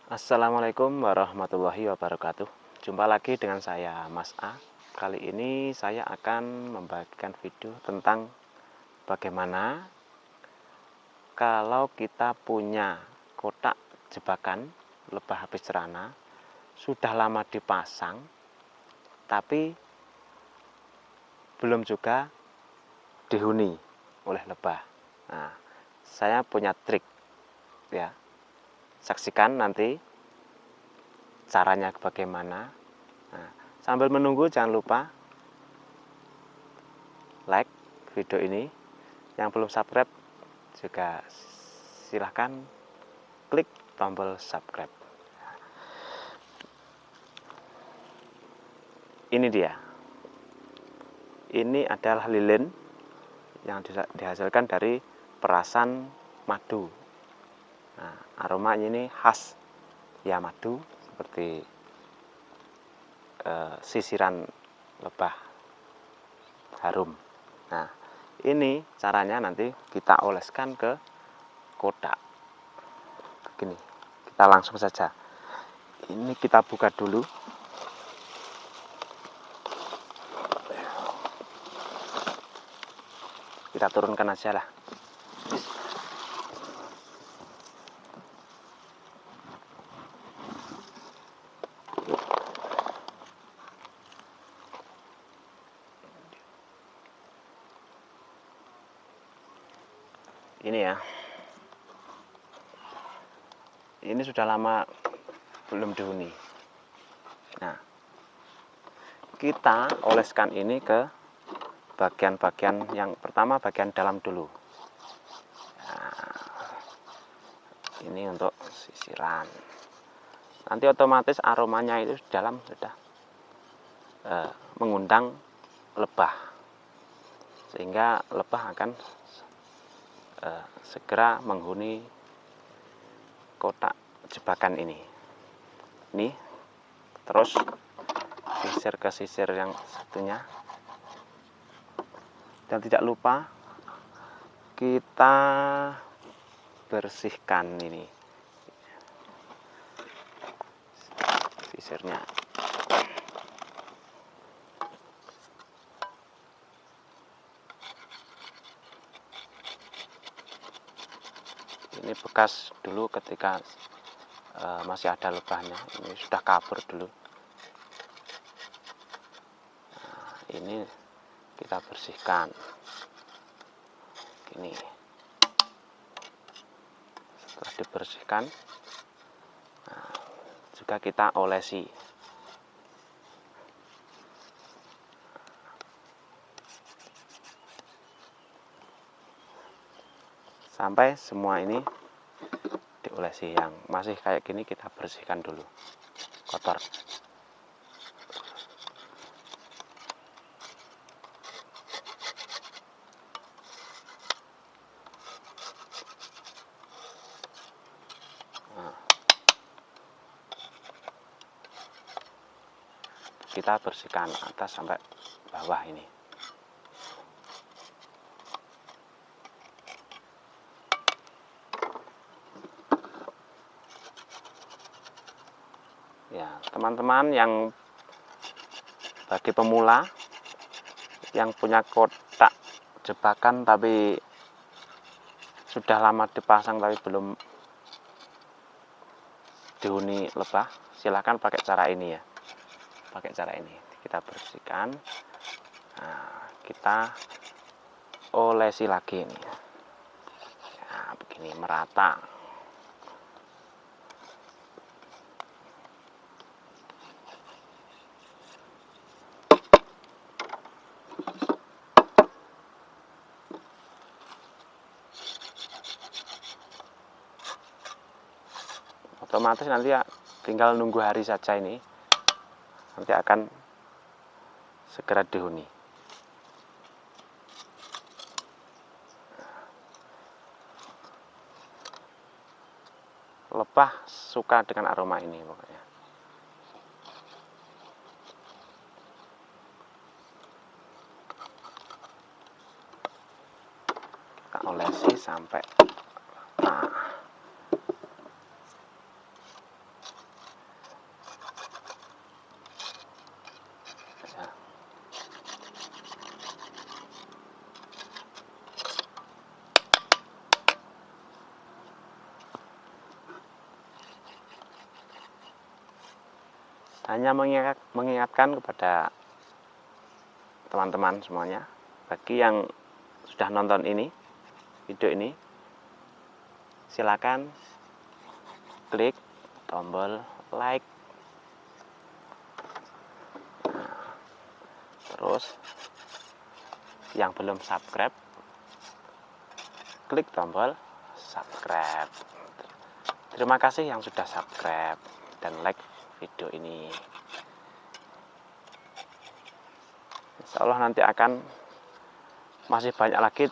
Assalamualaikum warahmatullahi wabarakatuh. Jumpa lagi dengan saya Mas A. Kali ini saya akan membagikan video tentang bagaimana kalau kita punya kotak jebakan lebah habis cerana sudah lama dipasang tapi belum juga dihuni oleh lebah. Nah, saya punya trik ya. Saksikan nanti caranya bagaimana. Nah, sambil menunggu jangan lupa like video ini. Yang belum subscribe juga silahkan klik tombol subscribe. Ini dia. Ini adalah lilin yang dihasilkan dari perasan madu. Nah, aromanya ini khas ya madu, seperti sisiran lebah harum. Nah, ini caranya nanti kita oleskan ke kotak. Begini, kita langsung saja. Ini kita buka dulu. Kita turunkan aja lah. Ini ya. Ini sudah lama belum dihuni. Nah, kita oleskan ini ke bagian-bagian yang pertama, bagian dalam dulu. Nah, ini untuk sisiran. Nanti otomatis aromanya itu dalam sudah mengundang lebah, sehingga lebah akan segera menghuni kotak jebakan ini. Ini terus sisir ke sisir yang satunya, dan tidak lupa kita bersihkan ini sisirnya. Ini bekas dulu ketika masih ada lebahnya. Ini sudah kabur dulu. Nah, ini kita bersihkan. Ini setelah dibersihkan, nah, juga kita olesi. Sampai semua ini diolesi. Yang masih kayak gini kita bersihkan dulu, kotor. Nah, kita bersihkan atas sampai bawah ini. Ya, teman-teman yang bagi pemula yang punya kotak jebakan tapi sudah lama dipasang tapi belum dihuni lebah, silahkan pakai cara ini ya. Pakai cara ini, kita bersihkan. Nah, kita olesi lagi ini. Ya, begini merata. Otomatis nanti ya tinggal nunggu hari saja, ini nanti akan segera dihuni. Lebah suka dengan aroma ini pokoknya. Kita olesi sampai nah, hanya mengingatkan kepada teman-teman semuanya, bagi yang sudah nonton video ini, silakan klik tombol like, terus yang belum subscribe, klik tombol subscribe. Terima kasih yang sudah subscribe dan like video ini. Insya Allah nanti akan masih banyak lagi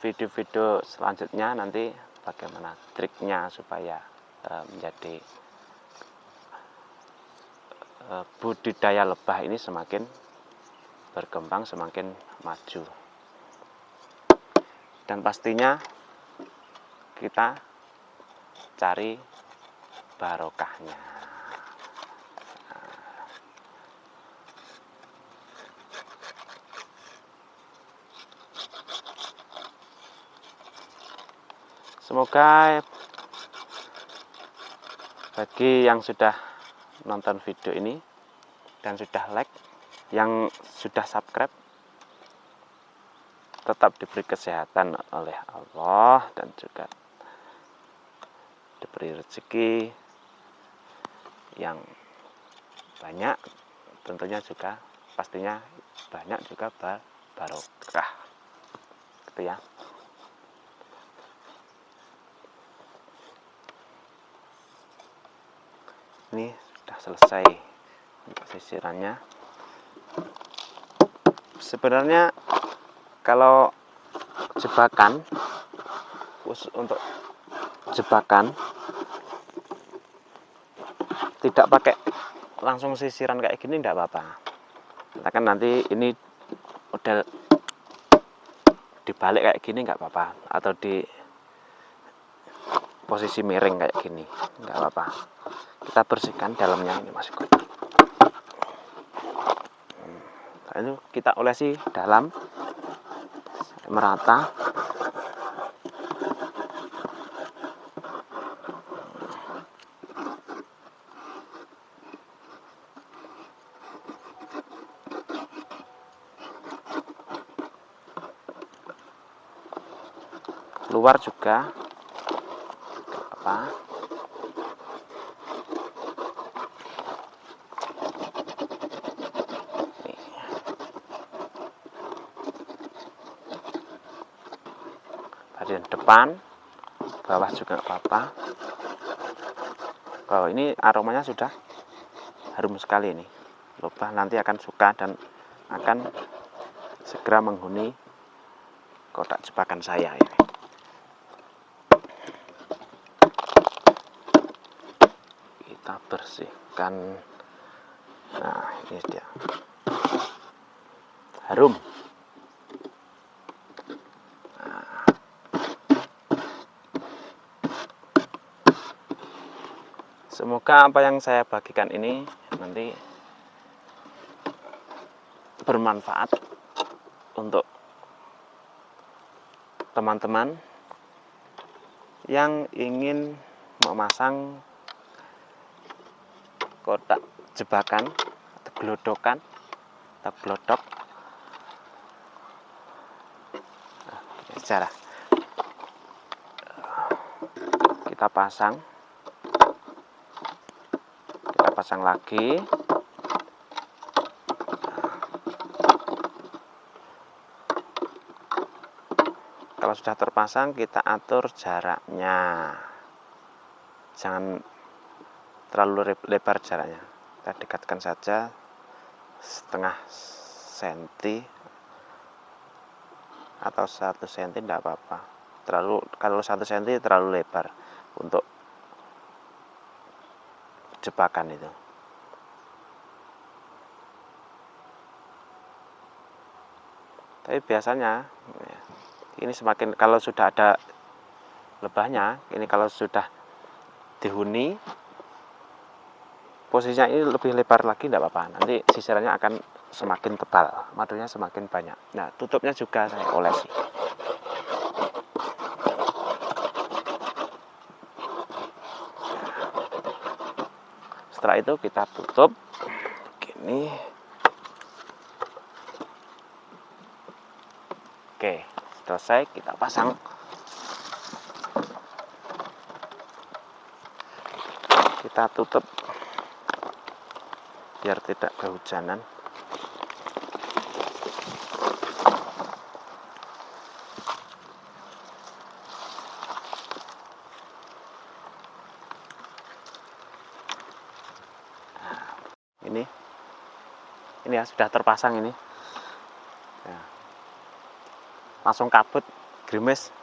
video-video selanjutnya, nanti bagaimana triknya supaya menjadi budidaya lebah ini semakin berkembang, semakin maju. Dan pastinya kita cari barokahnya. Semoga bagi yang sudah nonton video ini dan sudah like, yang sudah subscribe, tetap diberi kesehatan oleh Allah dan juga diberi rezeki yang banyak, tentunya juga pastinya banyak juga barokah, gitu ya. Ini sudah selesai untuk sisirannya. Sebenarnya kalau jebakan, khusus untuk jebakan, tidak pakai langsung sisiran kayak gini enggak apa-apa. Katakan nanti ini udah dibalik kayak gini enggak apa-apa, atau di posisi miring kayak gini enggak apa-apa. Kita bersihkan dalamnya ini masih kotor. Lalu kita olesi dalam merata. Luar juga apa? Bagian depan, bawah juga nggak apa-apa. Oh, ini aromanya sudah harum sekali ini. Lebah nanti akan suka dan akan segera menghuni kotak jebakan saya ini. Kita bersihkan. Nah, ini dia. Harum. Semoga apa yang saya bagikan ini nanti bermanfaat untuk teman-teman yang ingin memasang kotak jebakan atau gelodokan atau glodok. Secara kita pasang lagi. Kalau sudah terpasang, kita atur jaraknya, jangan terlalu lebar jaraknya, kita dekatkan saja setengah senti atau 1 senti tidak apa-apa. Kalau 1 senti terlalu lebar untuk jebakan itu. Tapi biasanya ini semakin, kalau sudah ada lebahnya, ini kalau sudah dihuni, posisinya ini lebih lebar lagi tidak apa-apa. Nanti sisirannya akan semakin tebal, madunya semakin banyak. Nah, tutupnya juga saya olesi. Setelah itu kita tutup begini. Oke, selesai, kita pasang. Kita tutup biar tidak kehujanan. Ini ya sudah terpasang ini ya. Langsung kabut gerimis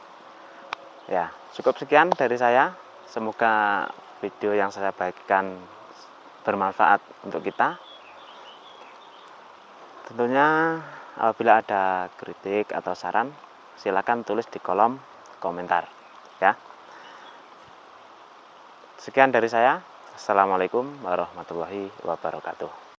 ya. Cukup sekian dari saya, semoga video yang saya bagikan bermanfaat untuk kita. Tentunya apabila ada kritik atau saran, silakan tulis di kolom komentar ya. Sekian dari saya. Assalamualaikum warahmatullahi wabarakatuh.